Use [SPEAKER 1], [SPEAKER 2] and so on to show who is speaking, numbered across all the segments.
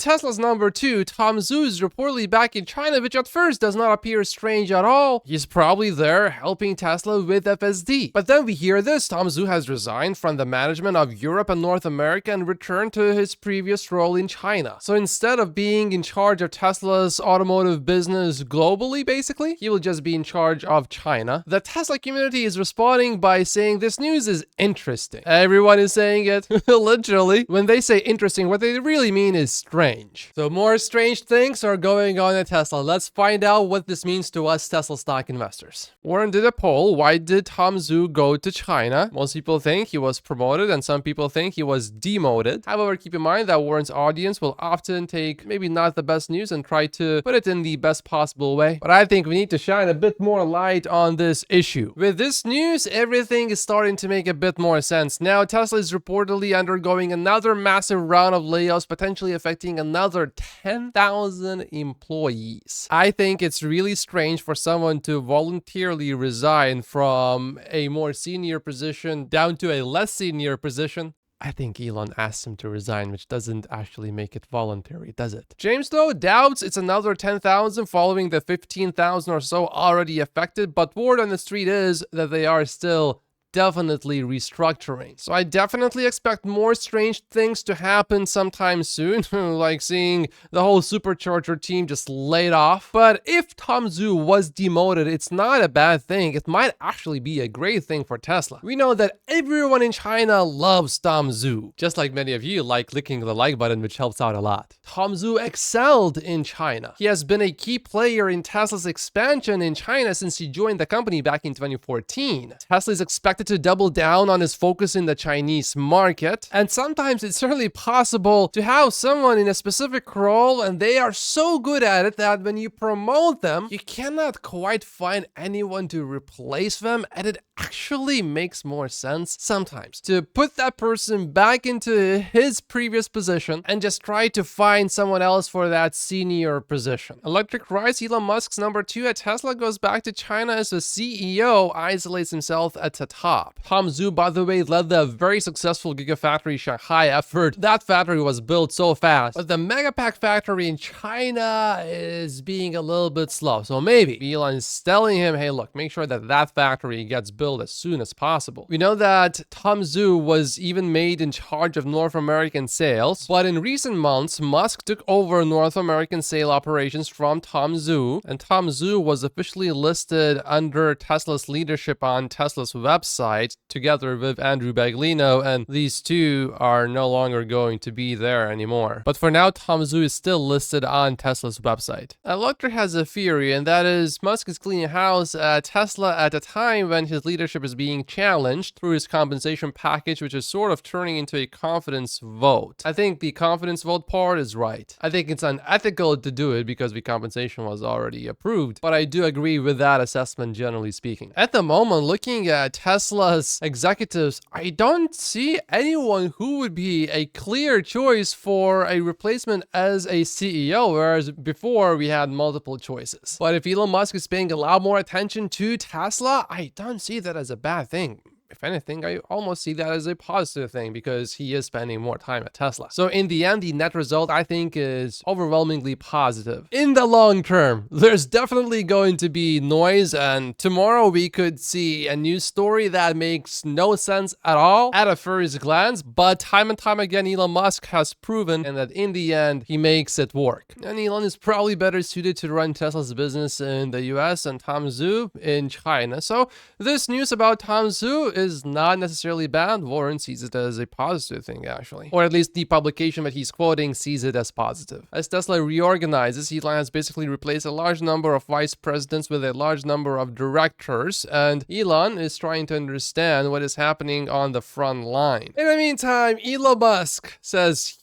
[SPEAKER 1] Tesla's number 2, Tom Zhu, is reportedly back in China, which at first does not appear strange at all. He's probably there helping Tesla with FSD. But then we hear this: Tom Zhu has resigned from the management of Europe and North America and returned to his previous role in China. So instead of being in charge of Tesla's automotive business globally, basically, he will just be in charge of China. The Tesla community is responding by saying this news is interesting. Everyone is saying it, literally. When they say interesting, what they really mean is strange. So more strange things are going on at Tesla. Let's find out what this means to us Tesla stock investors. Warren did a poll. Why did Tom Zhu go to China? Most people think he was promoted and some people think he was demoted. However, keep in mind that Warren's audience will often take maybe not the best news and try to put it in the best possible way. But I think we need to shine a bit more light on this issue. With this news, everything is starting to make a bit more sense. Now, Tesla is reportedly undergoing another massive round of layoffs, potentially affecting another 10,000 employees. I think it's really strange for someone to voluntarily resign from a more senior position down to a less senior position. I think Elon asked him to resign, which doesn't actually make it voluntary, does it? James, though, doubts it's another 10,000 following the 15,000 or so already affected, but word on the street is that they are still definitely restructuring. So I definitely expect more strange things to happen sometime soon, like seeing the whole supercharger team just laid off. But if Tom Zhu was demoted, it's not a bad thing. It might actually be a great thing for Tesla. We know that everyone in China loves Tom Zhu, just like many of you like clicking the like button, which helps out a lot. Tom Zhu excelled in China. He has been a key player in Tesla's expansion in China since he joined the company back in 2014. Tesla is expected to double down on his focus in the Chinese market, and sometimes it's certainly possible to have someone in a specific role and they are so good at it that when you promote them, you cannot quite find anyone to replace them, and it actually makes more sense sometimes to put that person back into his previous position and just try to find someone else for that senior position. Electric Rise, Elon Musk's number 2 at Tesla, goes back to China as the CEO isolates himself at the top. Tom Zhu, by the way, led the very successful Gigafactory Shanghai effort. That factory was built so fast, but the Megapack factory in China is being a little bit slow. So maybe Elon is telling him, hey, look, make sure that that factory gets built as soon as possible. We know that Tom Zhu was even made in charge of North American sales, but in recent months, Musk took over North American sale operations from Tom Zhu, and Tom Zhu was officially listed under Tesla's leadership on Tesla's website together with Andrew Baglino, and these two are no longer going to be there anymore. But for now, Tom Zhu is still listed on Tesla's website. Electric has a theory, and that is Musk is cleaning house at Tesla at a time when his leadership is being challenged through his compensation package, which is sort of turning into a confidence vote. I think the confidence vote part is right. I think it's unethical to do it because the compensation was already approved, but I do agree with that assessment generally speaking. At the moment, looking at Tesla's executives, I don't see anyone who would be a clear choice for a replacement as a CEO, whereas before we had multiple choices. But if Elon Musk is paying a lot more attention to Tesla, I don't see that as a bad thing. If anything, I almost see that as a positive thing because he is spending more time at Tesla. So in the end, the net result, I think, is overwhelmingly positive. In the long term, there's definitely going to be noise, and tomorrow we could see a news story that makes no sense at all at a first glance, but time and time again, Elon Musk has proven and that in the end, he makes it work. And Elon is probably better suited to run Tesla's business in the US and Tom Zhu in China. So this news about Tom Zhu is not necessarily bad. Warren sees it as a positive thing, actually. Or at least the publication that he's quoting sees it as positive. As Tesla reorganizes, Elon has basically replaced a large number of vice presidents with a large number of directors, and Elon is trying to understand what is happening on the front line. In the meantime, Elon Musk says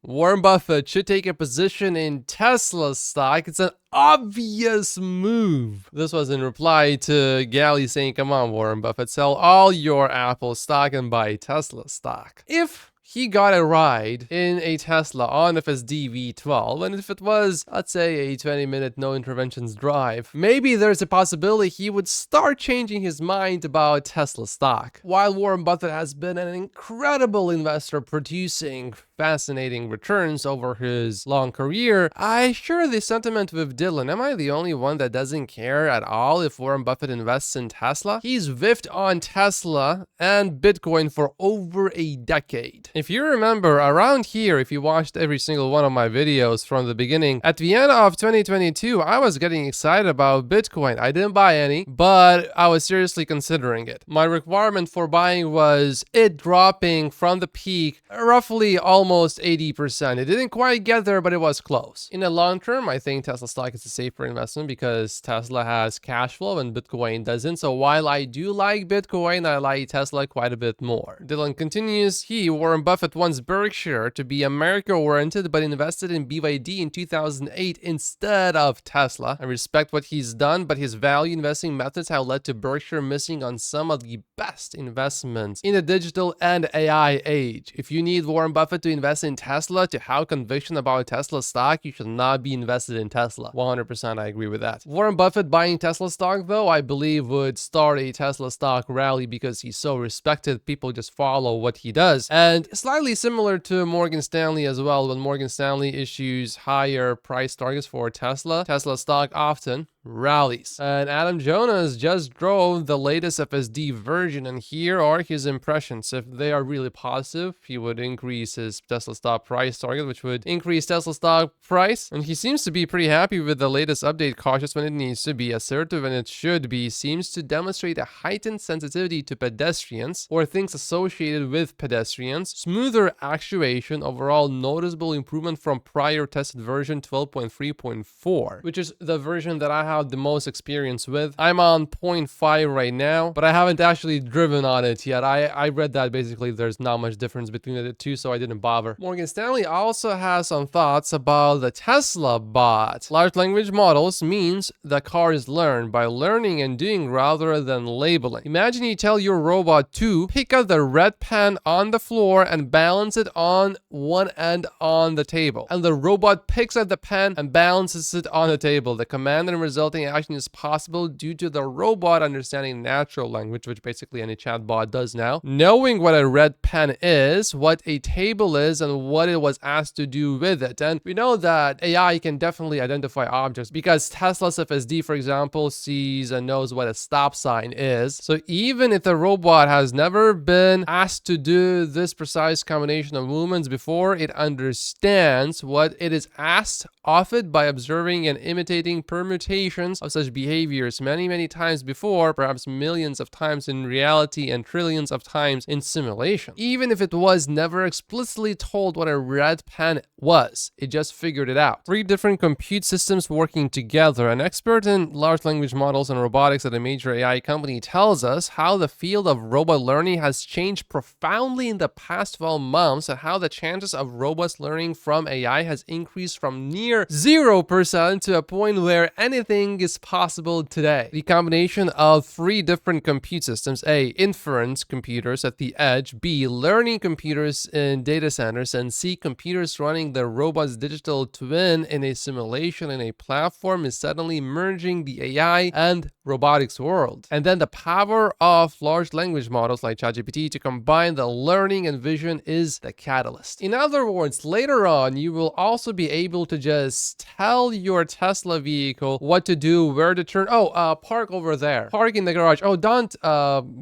[SPEAKER 1] Warren Buffett, should take a position in Tesla stock. It's an obvious move. This was in reply to Gally saying, come on, Warren Buffett, sell all your Apple stock and buy Tesla stock. If he got a ride in a Tesla on FSD V12, and if it was, let's say, a 20-minute no interventions drive, maybe there's a possibility he would start changing his mind about Tesla stock. While Warren Buffett has been an incredible investor producing fascinating returns over his long career, I share the sentiment with Dylan. Am I the only one that doesn't care at all if Warren Buffett invests in Tesla? He's whiffed on Tesla and Bitcoin for over a decade. If you remember, around here, if you watched every single one of my videos from the beginning, at the end of 2022, I was getting excited about Bitcoin. I didn't buy any, but I was seriously considering it. My requirement for buying was it dropping from the peak roughly almost 80%. It didn't quite get there, but it was close. In the long term, I think Tesla stock is a safer investment because Tesla has cash flow and Bitcoin doesn't. So while I do like Bitcoin, I like Tesla quite a bit more. Dylan continues, Warren Buffett wants Berkshire to be America-oriented, but invested in BYD in 2008 instead of Tesla. I respect what he's done, but his value investing methods have led to Berkshire missing on some of the best investments in the digital and AI age. If you need Warren Buffett to invest in Tesla to have conviction about Tesla stock, you should not be invested in Tesla. 100% I agree with that. Warren Buffett buying Tesla stock, though, I believe would start a Tesla stock rally because he's so respected. People just follow what he does. And slightly similar to Morgan Stanley as well. When Morgan Stanley issues higher price targets for Tesla stock often rallies. And Adam Jonas just drove the latest FSD version, and here are his impressions. If they are really positive, he would increase his Tesla stock price target, which would increase Tesla stock price. And he seems to be pretty happy with the latest update, cautious when it needs to be, assertive when it should be, seems to demonstrate a heightened sensitivity to pedestrians or things associated with pedestrians, smoother actuation, overall noticeable improvement from prior tested version 12.3.4, which is the version that I have the most experience with. I'm on 0.5 right now, but I haven't actually driven on it yet. I read that basically there's not much difference between the two, so I didn't bother. Morgan Stanley also has some thoughts about the Tesla bot. Large language models means the cars learn by learning and doing rather than labeling. Imagine you tell your robot to pick up the red pen on the floor and balance it on one end on the table, and the robot picks up the pen and balances it on the table. The command and resulting action is possible due to the robot understanding natural language, which basically any chatbot does now, knowing what a red pen is, what a table is, and what it was asked to do with it. And we know that AI can definitely identify objects because Tesla's FSD, for example, sees and knows what a stop sign is. So even if the robot has never been asked to do this precise combination of movements before, it understands what it is asked of it by observing and imitating permutations of such behaviors many times before, perhaps millions of times in reality and trillions of times in simulation. Even if it was never explicitly told what a red pen was, it just figured it out. 3 different compute systems working together. An expert in large language models and robotics at a major AI company tells us how the field of robot learning has changed profoundly in the past 12 months and how the chances of robots learning from AI has increased from near 0% to a point where anything is possible today. The combination of 3 different compute systems: A, inference computers at the edge; B, learning computers in data centers; and C, computers running the robot's digital twin in a simulation in a platform, is suddenly merging the AI and robotics world. And then the power of large language models like ChatGPT to combine the learning and vision is the catalyst. In other words, later on, you will also be able to just tell your Tesla vehicle what to do, where to turn. Park over there. Park in the garage. Oh, don't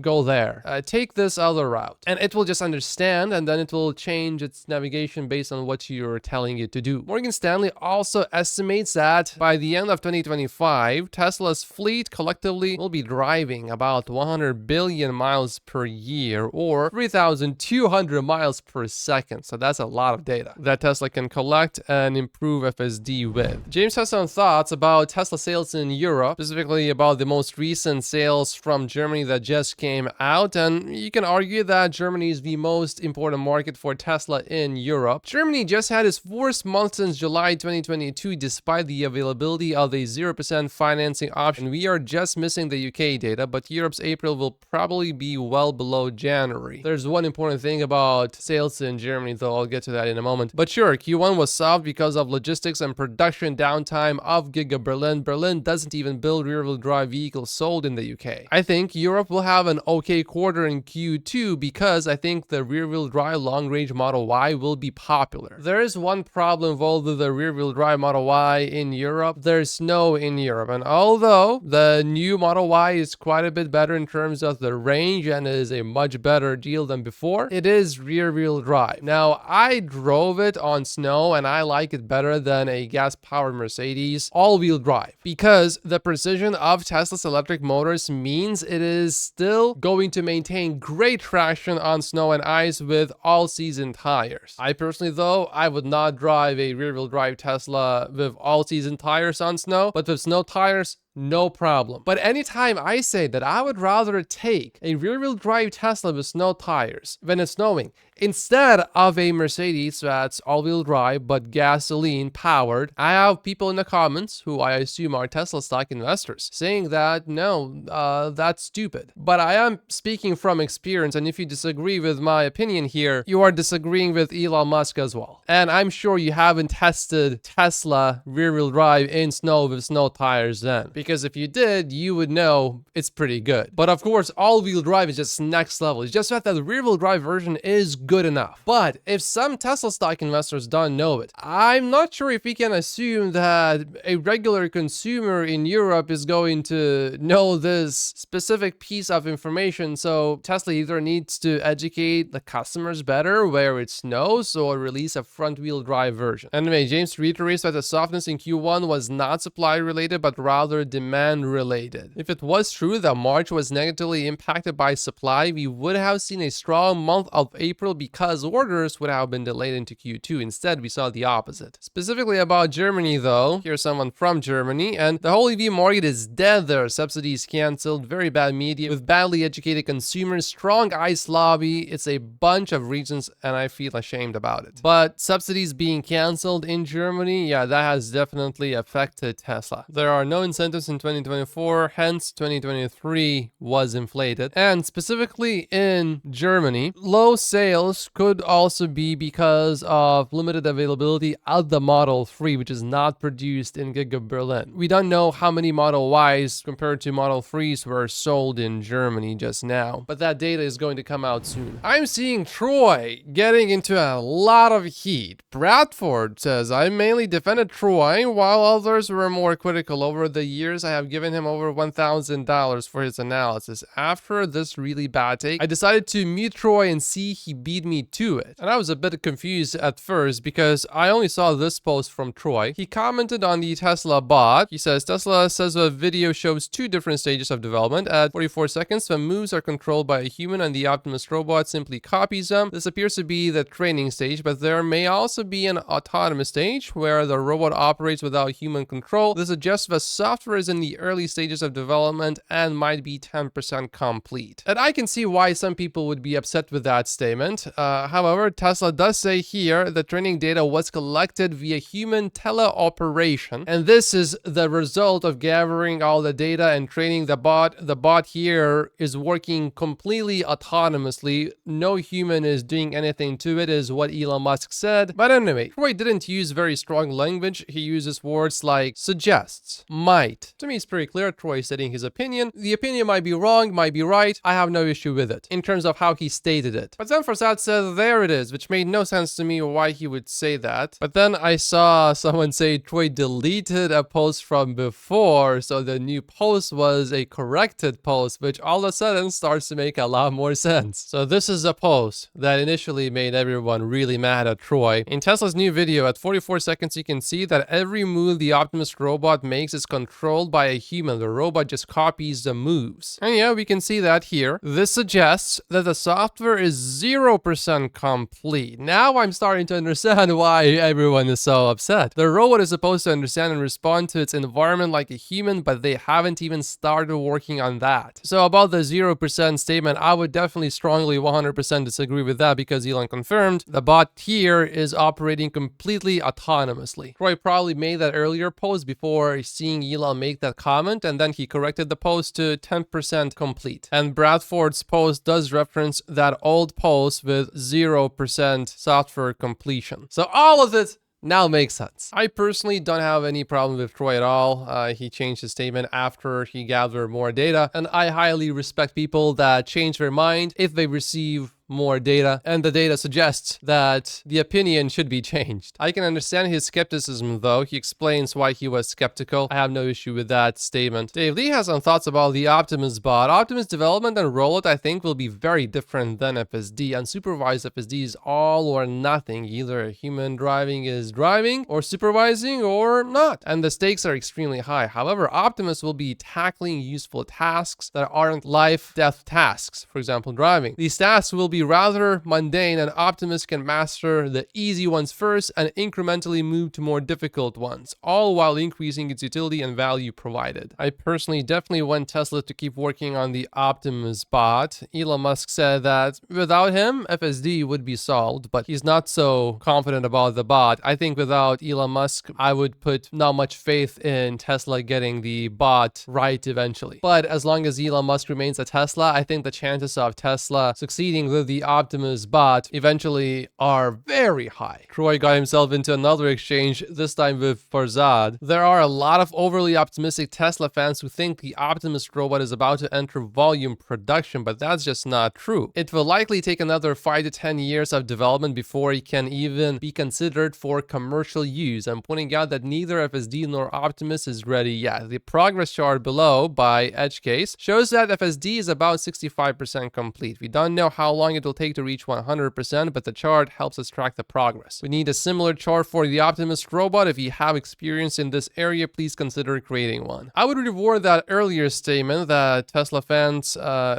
[SPEAKER 1] go there. Take this other route. And it will just understand, and then it will change its navigation based on what you're telling it to do. Morgan Stanley also estimates that by the end of 2025, Tesla's fleet collectively will be driving about 100 billion miles per year, or 3,200 miles per second. So that's a lot of data that Tesla can collect and improve FSD with. James has some thoughts about Tesla sales sales in Europe, specifically about the most recent sales from Germany that just came out, and you can argue that Germany is the most important market for Tesla in Europe. Germany just had its worst month since July 2022 despite the availability of a 0% financing option. We are just missing the UK data, but Europe's April will probably be well below January. There's one important thing about sales in Germany, though I'll get to that in a moment. But sure, Q1 was soft because of logistics and production downtime of Giga Berlin. Berlin doesn't even build rear-wheel drive vehicles sold in the UK. I think Europe will have an okay quarter in Q2 because I think the rear-wheel drive long-range Model Y will be popular. There is one problem involved with the rear-wheel drive Model Y in Europe. There's snow in Europe, and although the new Model Y is quite a bit better in terms of the range and is a much better deal than before, it is rear-wheel drive. Now, I drove it on snow and I like it better than a gas-powered Mercedes all-wheel drive because the precision of Tesla's electric motors means it is still going to maintain great traction on snow and ice with all-season tires. I personally, though, I would not drive a rear-wheel drive Tesla with all-season tires on snow, but with snow tires, no problem. But anytime I say that I would rather take a rear-wheel drive Tesla with snow tires when it's snowing instead of a Mercedes that's all-wheel drive but gasoline powered, I have people in the comments who I assume are Tesla stock investors saying that no, that's stupid. But I am speaking from experience, and if you disagree with my opinion here, you are disagreeing with Elon Musk as well. And I'm sure you haven't tested Tesla rear-wheel drive in snow with snow tires then, because if you did, you would know it's pretty good. But of course, all-wheel drive is just next level. It's just that the rear-wheel drive version is good enough. But if some Tesla stock investors don't know it, I'm not sure if we can assume that a regular consumer in Europe is going to know this specific piece of information. So Tesla either needs to educate the customers better where it snows or release a front-wheel drive version. Anyway, James reiterates that the softness in Q1 was not supply related, but rather demand related. If it was true that March was negatively impacted by supply, we would have seen a strong month of April because orders would have been delayed into Q2. Instead, we saw the opposite. Specifically about Germany, though, here's someone from Germany, and the whole EV market is dead there. Subsidies canceled, very bad media with badly educated consumers, strong ICE lobby. It's a bunch of reasons, and I feel ashamed about it. But subsidies being canceled in Germany, yeah, that has definitely affected Tesla. There are no incentives in 2024, hence 2023 was inflated. And specifically in Germany, low sales could also be because of limited availability of the Model 3, which is not produced in Giga Berlin. We don't know how many Model Ys compared to Model 3s were sold in Germany just now, but that data is going to come out soon. I'm seeing Troy getting into a lot of heat. Bradford says, I mainly defended Troy while others were more critical. Over the years, I have given him over $1,000 for his analysis. After this really bad take, I decided to mute Troy and see he beat me to it. And I was a bit confused at first because I only saw this post from Troy. He commented on the Tesla bot. He says, Tesla says a video shows two different stages of development. At 44 seconds, the moves are controlled by a human and the Optimus robot simply copies them. This appears to be the training stage, but there may also be an autonomous stage where the robot operates without human control. This suggests the software is in the early stages of development and might be 10% complete. And I can see why some people would be upset with that statement. However, Tesla does say here the training data was collected via human teleoperation, and this is the result of gathering all the data and training the bot. The bot here is working completely autonomously. No human is doing anything to it, is what Elon Musk said. But anyway, Troy didn't use very strong language. He uses words like suggests, might. To me, it's pretty clear Troy is stating his opinion. The opinion might be wrong, might be right. I have no issue with it in terms of how he stated it. But then Forsad said, there it is, which made no sense to me why he would say that. But then I saw someone say Troy deleted a post from before, so the new post was a corrected post, which all of a sudden starts to make a lot more sense. So this is a post that initially made everyone really mad at Troy. In Tesla's new video, at 44 seconds, you can see that every move the Optimus robot makes is controlled controlled by a human. The robot just copies the moves. And yeah, we can see that here. This suggests that the software is 0% complete. Now I'm starting to understand why everyone is so upset. The robot is supposed to understand and respond to its environment like a human, but they haven't even started working on that. So about the 0% statement, I would definitely strongly 100% disagree with that, because Elon confirmed the bot here is operating completely autonomously. Troy probably made that earlier post before seeing Elon make that comment, and then he corrected the post to 10% complete. And Bradford's post does reference that old post with 0% software completion. So all of it now makes sense. I personally don't have any problem with Troy at all. He changed his statement after he gathered more data, and I highly respect people that change their mind if they receive more data, and the data suggests that the opinion should be changed. I can understand his skepticism though. He explains why he was skeptical. I have no issue with that statement. Dave Lee has some thoughts about the Optimus bot. Optimus development and rollout, I think, will be very different than FSD. Unsupervised FSD is all or nothing. Either a human driving is driving or supervising or not, and the stakes are extremely high. However, Optimus will be tackling useful tasks that aren't life-death tasks. For example, driving. These tasks will be rather mundane, and Optimus can master the easy ones first and incrementally move to more difficult ones, all while increasing its utility and value provided. I personally definitely want Tesla to keep working on the Optimus bot. Elon Musk said that without him, FSD would be solved, but he's not so confident about the bot. I think without Elon Musk, I would put not much faith in Tesla getting the bot right eventually. But as long as Elon Musk remains at Tesla, I think the chances of Tesla succeeding with the Optimus bot eventually are very high. Troy got himself into another exchange, this time with Farzad. There are a lot of overly optimistic Tesla fans who think the Optimus robot is about to enter volume production, but that's just not true. It will likely take another 5 to 10 years of development before it can even be considered for commercial use. I'm pointing out that neither FSD nor Optimus is ready yet. The progress chart below by Edgecase shows that FSD is about 65% complete. We don't know how long it will take to reach 100%, but the chart helps us track the progress. We need a similar chart for the Optimus robot. If you have experience in this area, please consider creating one. I would reward that earlier statement that Tesla fans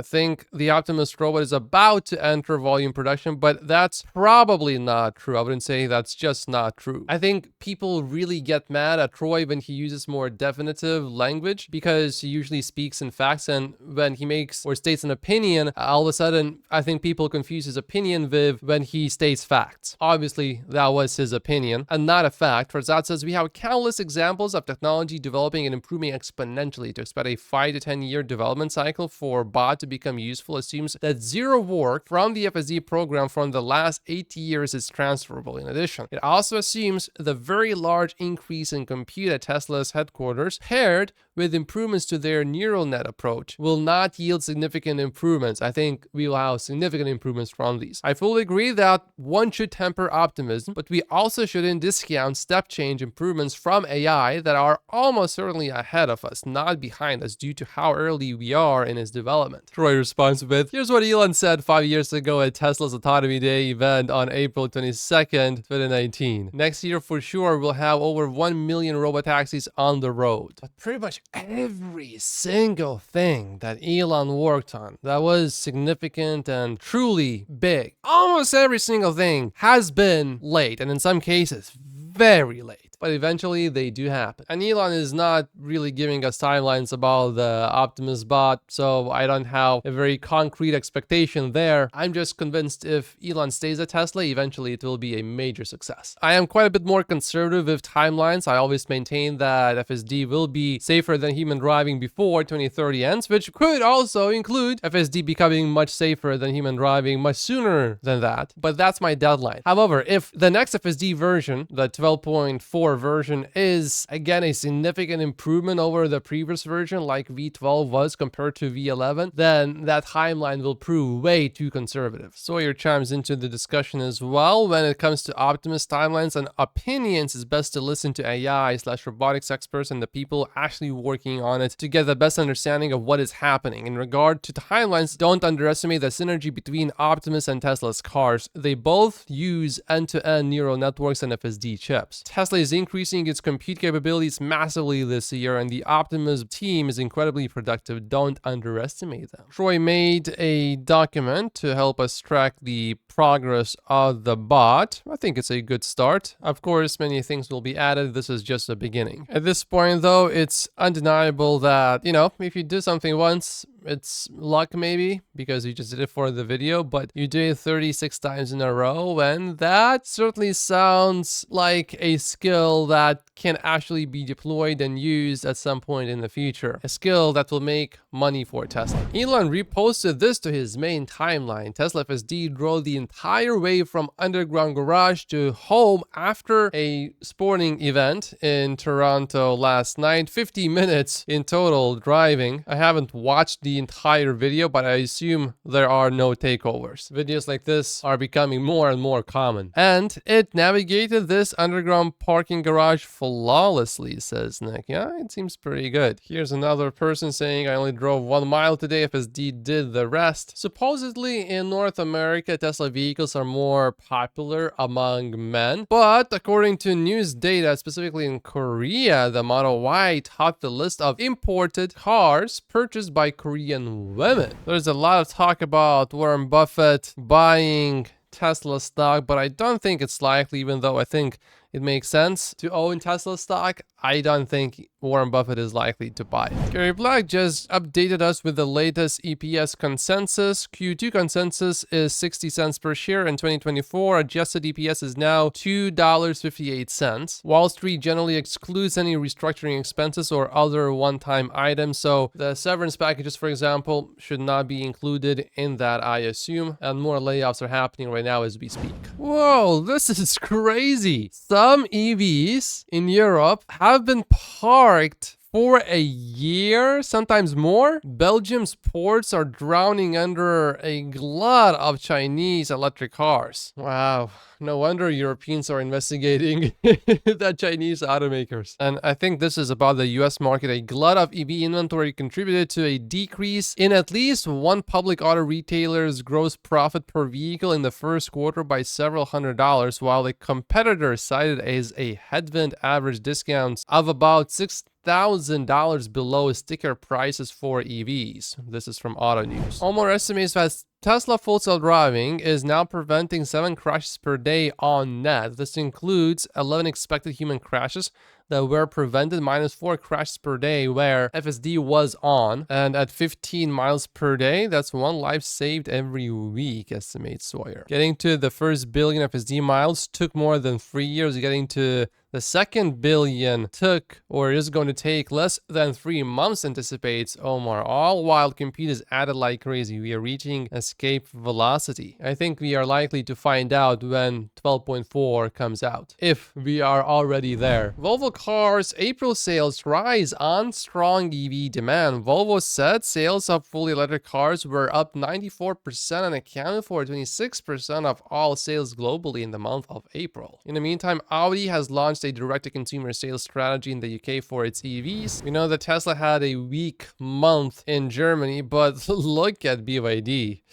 [SPEAKER 1] think the Optimus robot is about to enter volume production, but that's probably not true. I wouldn't say that's just not true. I think people really get mad at Troy when he uses more definitive language, because he usually speaks in facts, and when he makes or states an opinion, all of a sudden I think people confuse his opinion with when he states facts. Obviously, that was his opinion and not a fact. Farzad says, we have countless examples of technology developing and improving exponentially. To expect a 5 to 10 year development cycle for bot to become useful assumes that zero work from the FSD program from the last 8 years is transferable. In addition, it also assumes the very large increase in compute at Tesla's headquarters, paired with improvements to their neural net approach, will not yield significant improvements. I think we will have significant improvements from these. I fully agree that one should temper optimism, but we also shouldn't discount step change improvements from AI that are almost certainly ahead of us, not behind us, due to how early we are in its development. Troy responds with, here's what Elon said 5 years ago at Tesla's Autonomy Day event on April 22nd, 2019. Next year, for sure, we'll have over 1 million robotaxis on the road. But pretty much every single thing that Elon worked on that was significant and truly big, almost every single thing has been late, and in some cases, very late. But eventually they do happen. And Elon is not really giving us timelines about the Optimus bot, so I don't have a very concrete expectation there. I'm just convinced if Elon stays at Tesla, eventually it will be a major success. I am quite a bit more conservative with timelines. I always maintain that FSD will be safer than human driving before 2030 ends, which could also include FSD becoming much safer than human driving much sooner than that. But that's my deadline. However, if the next FSD version, the 12.4 version, is again a significant improvement over the previous version like V12 was compared to V11, then that timeline will prove way too conservative. Sawyer chimes into the discussion as well. When it comes to Optimus timelines and opinions, it's best to listen to AI/robotics experts and the people actually working on it to get the best understanding of what is happening. In regard to timelines, don't underestimate the synergy between Optimus and Tesla's cars. They both use end-to-end neural networks and FSD chips. Tesla is increasing its compute capabilities massively this year, and the Optimus team is incredibly productive. Don't underestimate them. Troy made a document to help us track the progress of the bot. I think it's a good start. Of course, many things will be added. This is just the beginning. At this point, though, it's undeniable that, if you do something once, it's luck maybe because you just did it for the video, but you do it 36 times in a row, and that certainly sounds like a skill that can actually be deployed and used at some point in the future. A skill that will make money for Tesla. Elon reposted this to his main timeline. Tesla FSD drove the entire way from underground garage to home after a sporting event in Toronto last night. 50 minutes in total driving. I haven't watched the entire video, but I assume there are no takeovers. Videos like this are becoming more and more common. And it navigated this underground parking garage flawlessly, says Nick. Yeah, it seems pretty good. Here's another person saying, I only drove 1 mile today, FSD did the rest. Supposedly in North America, Tesla vehicles are more popular among men, but according to news data, specifically in Korea, the Model Y topped the list of imported cars purchased by Korean women. There's a lot of talk about Warren Buffett buying Tesla stock, but I don't think it's likely, even though I think it makes sense to own Tesla stock. I don't think Warren Buffett is likely to buy it. Gary Black just updated us with the latest EPS consensus. Q2 consensus is 60 cents per share in 2024. Adjusted EPS is now $2.58. Wall Street generally excludes any restructuring expenses or other one-time items, so the severance packages, for example, should not be included in that, I assume, and more layoffs are happening right now as we speak. Whoa, this is crazy. Some EVs in Europe have been parked for a year, sometimes more. Belgium's ports are drowning under a glut of Chinese electric cars. Wow, no wonder Europeans are investigating the Chinese automakers. And I think this is about the US market. A glut of EV inventory contributed to a decrease in at least one public auto retailer's gross profit per vehicle in the first quarter by several $100s, while a competitor cited as a headwind average discounts of about $6,000 below sticker prices for EVs. This is from Auto News. Omar estimates that Tesla full self driving is now preventing 7 crashes per day on net. This includes 11 expected human crashes that were prevented, minus 4 crashes per day where FSD was on. And at 15 miles per day, that's 1 life saved every week, estimates Sawyer. Getting to the first billion FSD miles took more than 3 years. Getting to the second billion took, or is going to take, less than 3 months, anticipates Omar, all while compute is added like crazy. We are reaching escape velocity. I think we are likely to find out when 12.4 comes out, if we are already there. Volvo Cars April sales rise on strong EV demand. Volvo said sales of fully electric cars were up 94% and accounted for 26% of all sales globally in the month of April. In the meantime, Audi has launched a direct-to-consumer sales strategy in the UK for its EVs. We know that Tesla had a weak month in Germany, but look at BYD.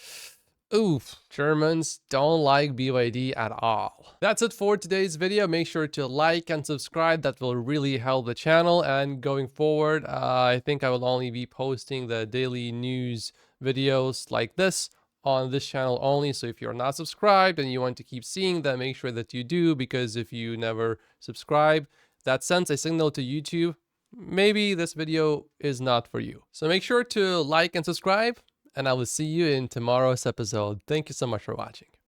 [SPEAKER 1] Oof, Germans don't like BYD at all. That's it for today's video. Make sure to like and subscribe. That will really help the channel. And going forward, I think I will only be posting the daily news videos like this on this channel only. So if you're not subscribed and you want to keep seeing them, make sure that you do, because if you never subscribe, that sends a signal to YouTube. Maybe this video is not for you. So make sure to like and subscribe, and I will see you in tomorrow's episode. Thank you so much for watching.